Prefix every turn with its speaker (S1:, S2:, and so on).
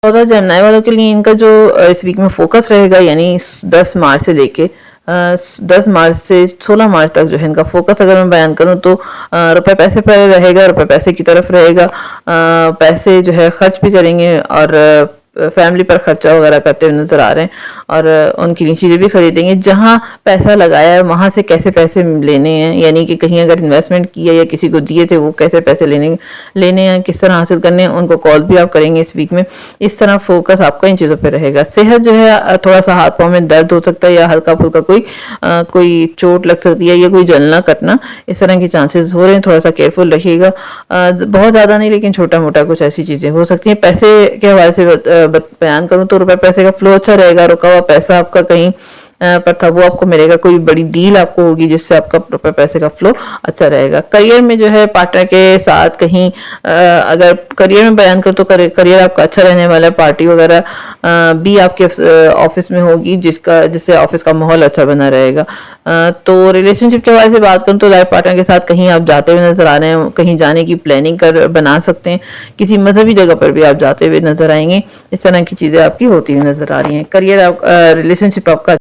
S1: चौदह जेमिनी वालों के लिए इनका जो इस वीक में फोकस रहेगा, यानी 10 मार्च से लेके 10 मार्च से 16 मार्च तक जो है इनका फोकस अगर मैं बयान करूं तो रुपए पैसे पर रहेगा, रुपए पैसे की तरफ रहेगा। पैसे जो है खर्च भी करेंगे और फैमिली पर खर्चा वगैरह करते हुए नजर आ रहे हैं और उनके लिए चीज़ें भी खरीदेंगे। जहां पैसा लगाया है वहां से कैसे पैसे लेने हैं, यानी कि कहीं अगर इन्वेस्टमेंट किया या किसी को दिए थे वो कैसे पैसे लेने हैं, किस तरह हासिल करने हैं, उनको कॉल भी आप करेंगे इस वीक में। इस तरह फोकस आपका इन चीज़ों पर रहेगा। सेहत जो है थोड़ा सा हाथ पाँव में दर्द हो सकता है या हल्का फुल्का कोई चोट लग सकती है या कोई जलना कटना, इस तरह के चांसेस हो रहे हैं। थोड़ा सा केयरफुल रखिएगा। बहुत ज़्यादा नहीं लेकिन छोटा मोटा कुछ ऐसी चीज़ें हो सकती हैं। पैसे के हवाले से बयान करूं तो रुपए पैसे का फ्लो अच्छा रहेगा। रुका हुआ पैसा आपका कहीं पर था वो आपको मिलेगा। कोई बड़ी डील आपको होगी जिससे आपका रुपए पैसे का फ्लो अच्छा रहेगा। करियर में जो है पार्टनर के साथ कहीं अगर करियर में बयान करूं तो करियर आपका अच्छा रहने वाला है। पार्टी वगैरह भी आपके ऑफिस में होगी जिससे ऑफिस का माहौल अच्छा बना रहेगा। तो रिलेशनशिप के हवाले से बात करूं तो लाइफ पार्टनर के साथ कहीं आप जाते हुए नजर आ रहे हैं, कहीं जाने की प्लानिंग बना सकते हैं। किसी मजहबी जगह पर भी आप जाते हुए नजर आएंगे। इस तरह की चीजें आपकी होती हुई नजर आ रही हैं। करियर रिलेशनशिप आपका